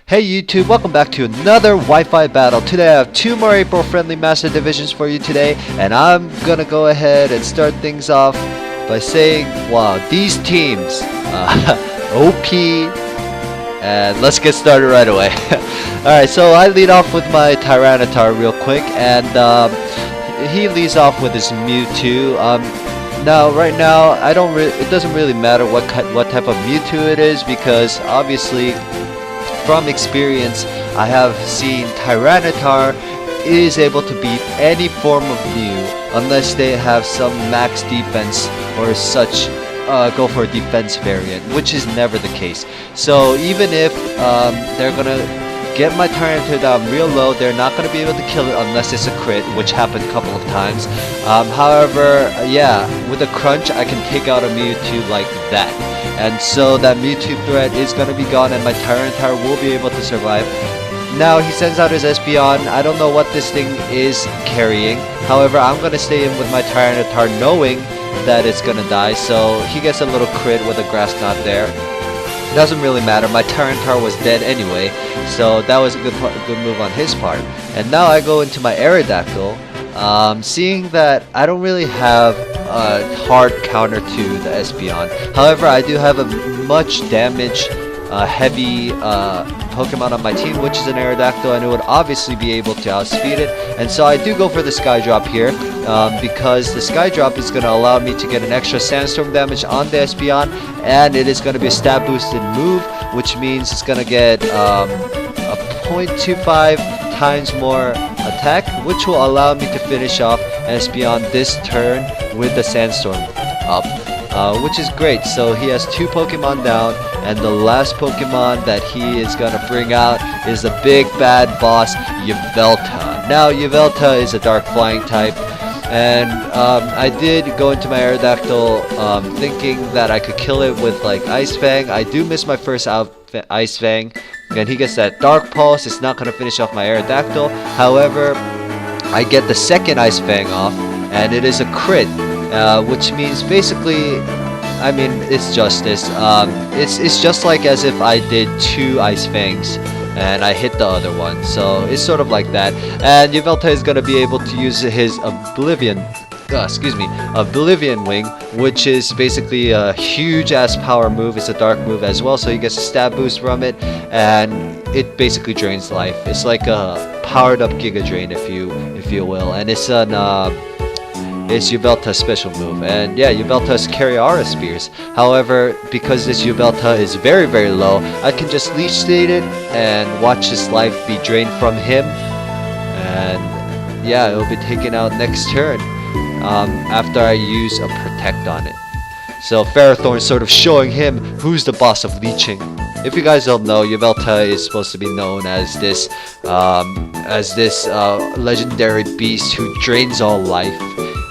Hey YouTube, welcome back to another Wi-Fi battle. Today I have two more April-friendly Master Divisions for you today, and I'm gonna go ahead and start things off by saying, wow, these teams, OP, and let's get started right away. Alright, so I lead off with my Tyranitar real quick, and he leads off with his Mewtwo. Now, right now, it doesn't really matter what type of Mewtwo it is, because obviously, from experience, I have seen Tyranitar is able to beat any form of Mew unless they have some max defense or such. Go for a defense variant, which is never the case. So even if they're gonna get my Tyranitar down real low, they're not gonna be able to kill it unless it's a crit, which happened a couple of times. However, yeah, with a crunch, I can take out a Mewtwo like that. And so that Mewtwo threat is going to be gone, and my Tyranitar will be able to survive. Now he sends out his Espeon. I don't know what this thing is carrying. However, I'm going to stay in with my Tyranitar knowing that it's going to die. So he gets a little crit with a Grass Knot there. It doesn't really matter. My Tyranitar was dead anyway. So that was a good move on his part. And now I go into my Aerodactyl. Seeing that I don't really have a hard counter to the Espeon. However, I do have a much damage heavy Pokemon on my team, which is an Aerodactyl, and it would obviously be able to outspeed it. And so I do go for the Sky Drop here, because the Sky Drop is going to allow me to get an extra Sandstorm damage on the Espeon, and it is going to be a stat boosted move, which means it's going to get a 0.25 times more attack, which will allow me to finish off Espeon this turn with the Sandstorm up, which is great. So he has two Pokemon down, and the last Pokemon that he is gonna bring out is the big bad boss, Yveltal. Now Yveltal is a dark flying type, and I did go into my Aerodactyl thinking that I could kill it with like Ice Fang. I do miss my first Ice Fang, and he gets that Dark Pulse. It's not going to finish off my Aerodactyl. However, I get the second Ice Fang off, and it is a crit, which means basically, I mean, it's justice. It's just like as if I did two Ice Fangs and I hit the other one. So it's sort of like that. And Yveltal is going to be able to use his Oblivion Wing, which is basically a huge ass power move. It's a dark move as well, so he gets a stab boost from it, and it basically drains life. It's like a powered up Giga Drain, if you will, and it's Yveltal's special move. And yeah, Yveltal's carry Aura Spears. However, because this Yveltal is very, very low, I can just Leech State it and watch his life be drained from him, and yeah, it will be taken out next turn. After I use a Protect on it. So Ferrothorn sort of showing him who's the boss of leeching. If you guys don't know, Yveltal is supposed to be known as this legendary beast who drains all life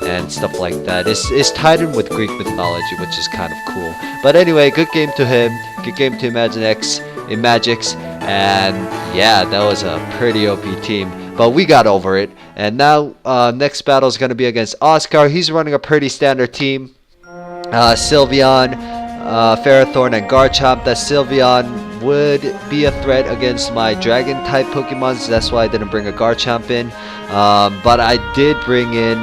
and stuff like that. It's tied in with Greek mythology, which is kind of cool. But anyway, good game to him. Good game to Imagix, and yeah, that was a pretty OP team. But we got over it, and now next battle is going to be against Oscar. He's running a pretty standard team. Sylveon, Ferrothorn, and Garchomp. That Sylveon would be a threat against my Dragon-type Pokemon, so that's why I didn't bring a Garchomp in. But I did bring in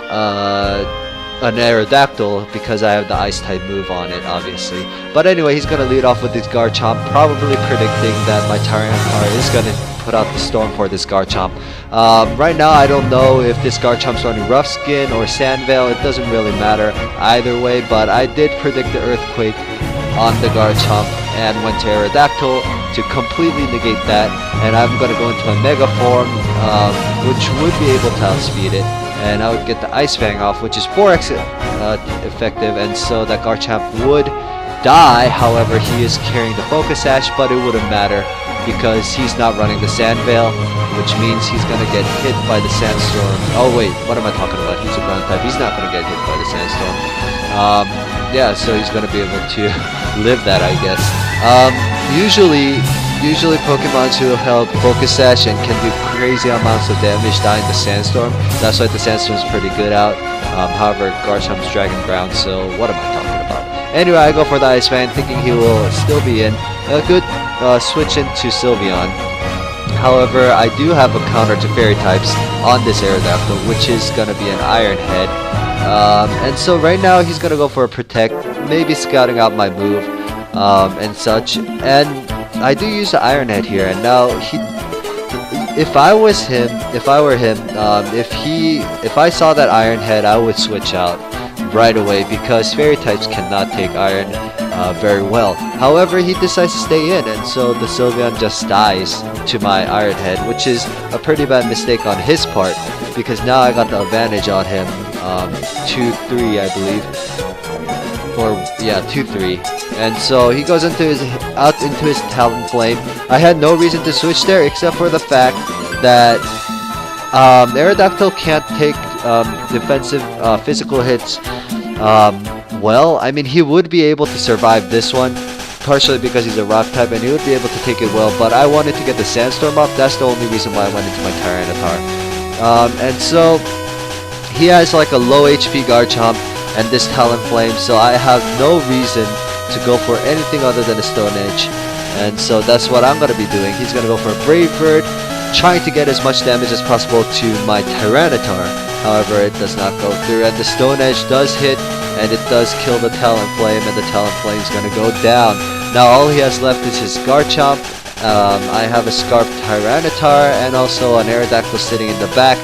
an Aerodactyl because I have the Ice-type move on it, obviously. But anyway, he's going to lead off with this Garchomp, probably predicting that my Tyranitar is going to put out the storm for this Garchomp. Right now, I don't know if this Garchomp's running Rough Skin or Sandveil. It doesn't really matter either way, but I did predict the Earthquake on the Garchomp and went to Aerodactyl to completely negate that. And I'm going to go into a Mega Form, which would be able to outspeed it. And I would get the Ice Fang off, which is 4x effective, and so that Garchomp would die. However, he is carrying the Focus Sash, but it wouldn't matter because he's not running the Sandveil, which means he's going to get hit by the Sandstorm. Oh wait, what am I talking about? He's a ground type. He's not going to get hit by the Sandstorm. Yeah, so he's going to be able to live that, I guess. Usually Pokemon who have Focus Sash and can do crazy amounts of damage die in the Sandstorm. That's why the Sandstorm's pretty good out. However, Garchomp's Dragon Ground, so what am I talking about? Anyway, I go for the Ice Fang, thinking he will still be in. A good switch into Sylveon. However, I do have a counter to Fairy types on this Aerodactyl, which is gonna be an Iron Head. And so right now he's gonna go for a Protect, maybe scouting out my move and such. And I do use the Iron Head here, and now if I were him, if I saw that Iron Head, I would switch out right away because Fairy types cannot take Iron very well. However, he decides to stay in, and so the Sylveon just dies to my Iron Head, which is a pretty bad mistake on his part because now I got the advantage on him. 2-3, I believe, or yeah, 2-3. And so he goes into his Talonflame. I had no reason to switch there except for the fact that Aerodactyl can't take defensive physical hits. Well, I mean, he would be able to survive this one, partially because he's a rock type, and he would be able to take it well, but I wanted to get the Sandstorm off. That's the only reason why I went into my Tyranitar. And so he has like a low HP Garchomp and this Talonflame, so I have no reason to go for anything other than a Stone Edge. And so that's what I'm going to be doing. He's going to go for a Brave Bird, trying to get as much damage as possible to my Tyranitar. However, it does not go through, and the Stone Edge does hit, and it does kill the Talonflame, and the Talonflame is going to go down. Now all he has left is his Garchomp. I have a Scarf Tyranitar and also an Aerodactyl sitting in the back,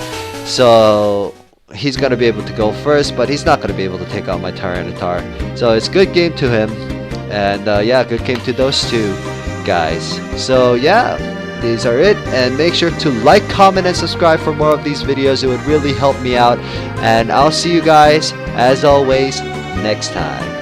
so he's going to be able to go first, but he's not going to be able to take out my Tyranitar. So it's good game to him, and yeah, good game to those two guys. So yeah, these are it, and make sure to like, comment, and subscribe for more of these videos. It would really help me out, and I'll see you guys, as always, next time.